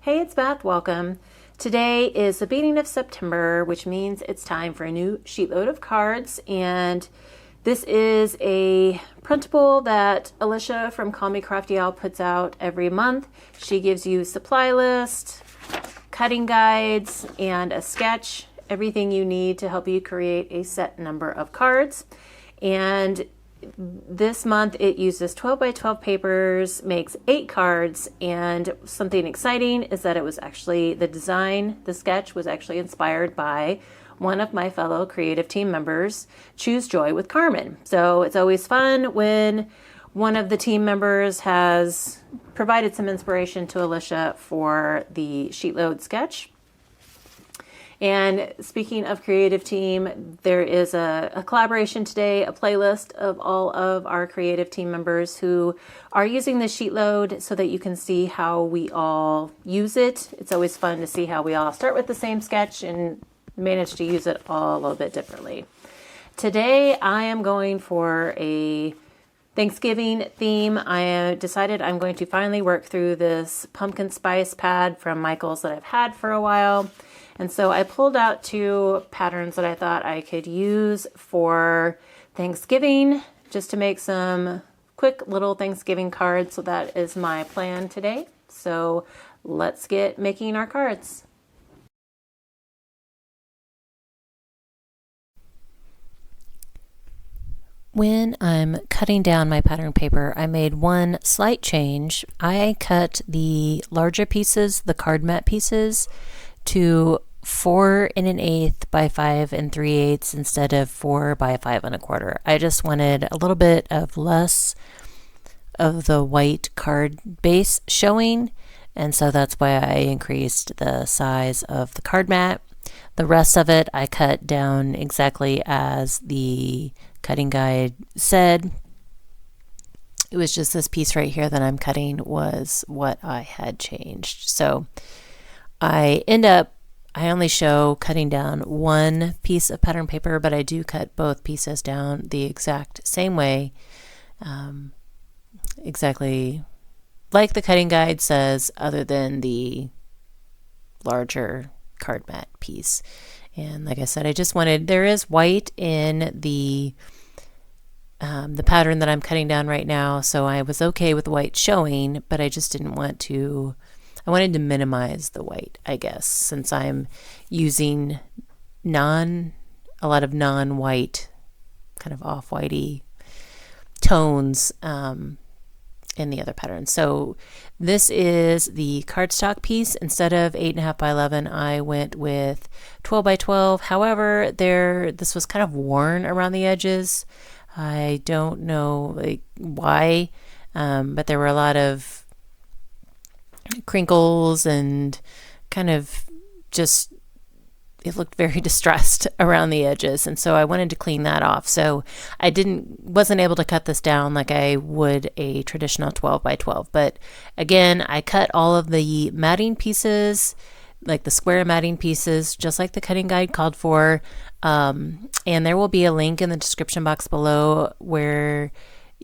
Hey, it's Beth. Welcome. Today is the beginning of September, which means it's time for a new sheetload of cards. And this is a printable that Alicia from Call Me Crafty Owl puts out every month. She gives you supply list, cutting guides, and a sketch, everything you need to help you create a set number of cards. And this month it uses 12 by 12 papers, makes 8 cards, and something exciting is that it was actually the sketch was actually inspired by one of my fellow creative team members, Choose Joy with Carmen. So it's always fun when one of the team members has provided some inspiration to Alicia for the Sheetload sketch. And speaking of creative team, there is a collaboration today, a playlist of all of our creative team members who are using the Sheetload so that you can see how we all use it. It's always fun to see how we all start with the same sketch and manage to use it all a little bit differently. Today, I am going for a Thanksgiving theme. I decided I'm going to finally work through this pumpkin spice pad from Michael's that I've had for a while. And so I pulled out 2 patterns that I thought I could use for Thanksgiving, just to make some quick little Thanksgiving cards. So that is my plan today. So let's get making our cards. When I'm cutting down my pattern paper, I made one slight change. I cut the larger pieces, the card mat pieces, to 4 1/8 by 5 3/8 instead of 4 by 5 1/4. I just wanted a little bit of less of the white card base showing, and so that's why I increased the size of the card mat. The rest of it I cut down exactly as the cutting guide said. It was just this piece right here that I'm cutting was what I had changed. So I only show cutting down one piece of pattern paper, but I do cut both pieces down the exact same way, exactly like the cutting guide says, other than the larger card mat piece. And like I said, there is white in the pattern that I'm cutting down right now, so I was okay with white showing, but I just didn't want to. I wanted to minimize the white, I guess, since I'm using a lot of non-white, kind of off-whitey tones in the other pattern. So this is the cardstock piece. Instead of 8.5 by 11, I went with 12 by 12. However, this was kind of worn around the edges. I don't know why, but there were a lot of crinkles and kind of just, it looked very distressed around the edges, and so I wanted to clean that off. So I wasn't able to cut this down like I would a traditional 12 by 12. But again, I cut all of the matting pieces, like the square matting pieces, just like the cutting guide called for. And there will be a link in the description box below where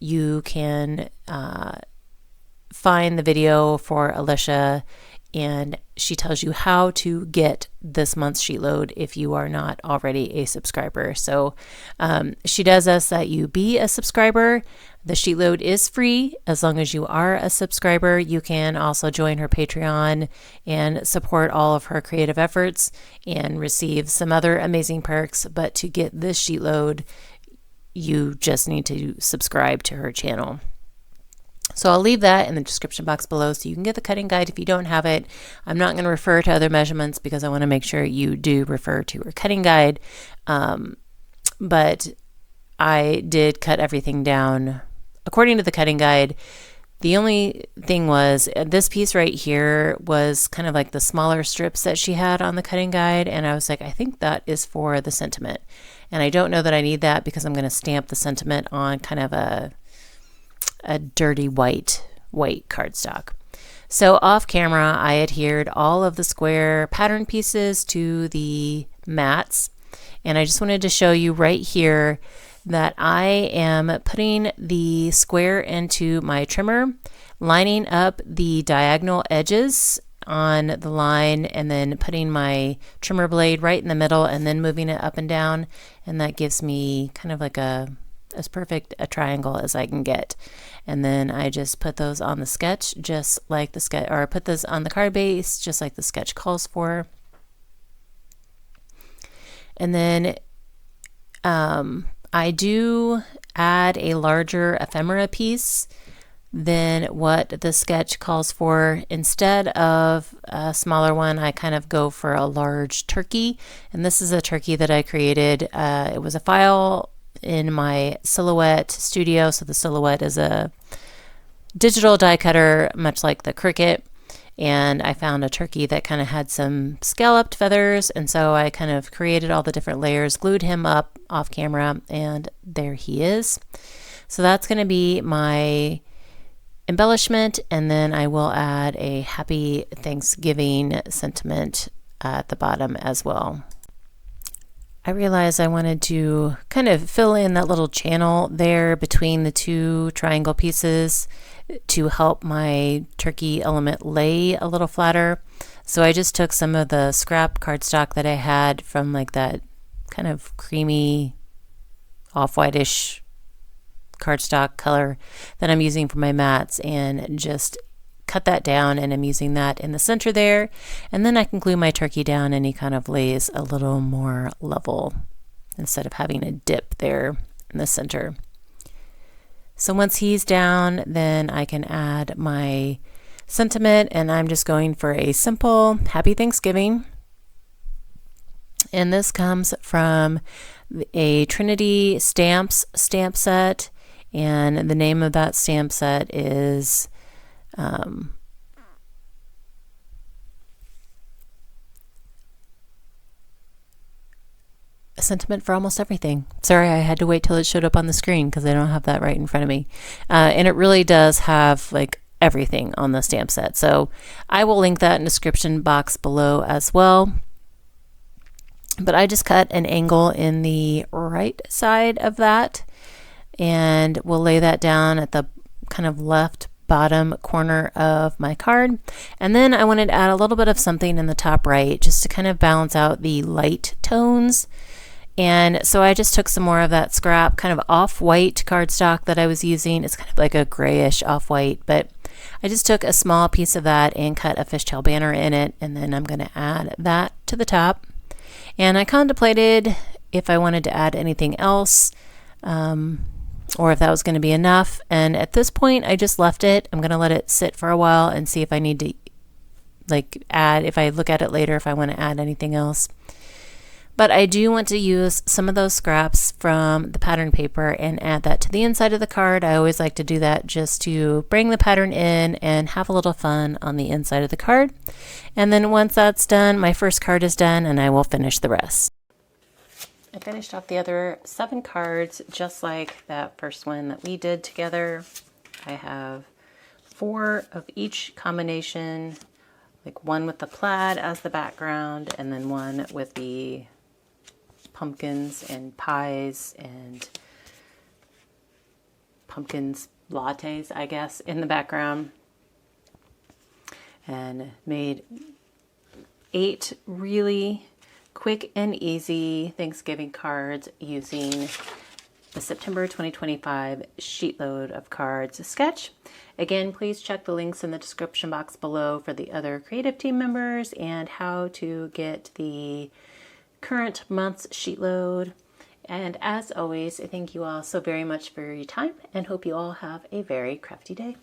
you can find the video for Alicia, and she tells you how to get this month's Sheetload if you are not already a subscriber. So she does ask that you be a subscriber. The Sheetload is free as long as you are a subscriber. You can also join her Patreon and support all of her creative efforts and receive some other amazing perks. But to get this Sheetload, you just need to subscribe to her channel. So I'll leave that in the description box below so you can get the cutting guide if you don't have it. I'm not going to refer to other measurements because I want to make sure you do refer to her cutting guide. But I did cut everything down according to the cutting guide. The only thing was this piece right here was kind of like the smaller strips that she had on the cutting guide, and I was like, I think that is for the sentiment. And I don't know that I need that because I'm going to stamp the sentiment on kind of a dirty white cardstock. So off camera, I adhered all of the square pattern pieces to the mats, and I just wanted to show you right here that I am putting the square into my trimmer, lining up the diagonal edges on the line and then putting my trimmer blade right in the middle and then moving it up and down, and that gives me kind of like as perfect a triangle as I can get. And then I just put those on the sketch just like the sketch, or I put this on the card base just like the sketch calls for. And then I do add a larger ephemera piece than what the sketch calls for. Instead of a smaller one, I kind of go for a large turkey, and this is a turkey that I created. It was a file in my Silhouette studio. So the Silhouette is a digital die cutter, much like the Cricut, and I found a turkey that kind of had some scalloped feathers, and so I kind of created all the different layers, glued him up off camera, and there he is. So that's going to be my embellishment, and then I will add a happy Thanksgiving sentiment at the bottom as well. I realized I wanted to kind of fill in that little channel there between the two triangle pieces to help my turkey element lay a little flatter. So I just took some of the scrap cardstock that I had from like that kind of creamy off-whitish cardstock color that I'm using for my mats, and just cut that down, and I'm using that in the center there, and then I can glue my turkey down and he kind of lays a little more level instead of having a dip there in the center. So once he's down, then I can add my sentiment, and I'm just going for a simple Happy Thanksgiving, and this comes from a Trinity Stamps stamp set, and the name of that stamp set is A Sentiment for Almost Everything. Sorry, I had to wait till it showed up on the screen because I don't have that right in front of me. And it really does have like everything on the stamp set. So I will link that in the description box below as well. But I just cut an angle in the right side of that, and we'll lay that down at the kind of left bottom corner of my card. And then I wanted to add a little bit of something in the top right just to kind of balance out the light tones. And so I just took some more of that scrap kind of off-white cardstock that I was using. It's kind of like a grayish off-white, but I just took a small piece of that and cut a fishtail banner in it, and then I'm going to add that to the top. And I contemplated if I wanted to add anything else, or if that was going to be enough. And at this point, I just left it. I'm going to let it sit for a while and see if I need to like add, if I look at it later, if I want to add anything else. But I do want to use some of those scraps from the pattern paper and add that to the inside of the card. I always like to do that just to bring the pattern in and have a little fun on the inside of the card. And then once that's done, my first card is done, and I will finish the rest. I finished off the other 7 cards just like that first one that we did together. I have 4 of each combination, like one with the plaid as the background, and then one with the pumpkins and pies and pumpkins lattes, I guess, in the background. And made 8 really quick and easy Thanksgiving cards using the September 2025 Sheetload of Cards sketch. Again, please check the links in the description box below for the other creative team members and how to get the current month's Sheetload. And as always, I thank you all so very much for your time and hope you all have a very crafty day.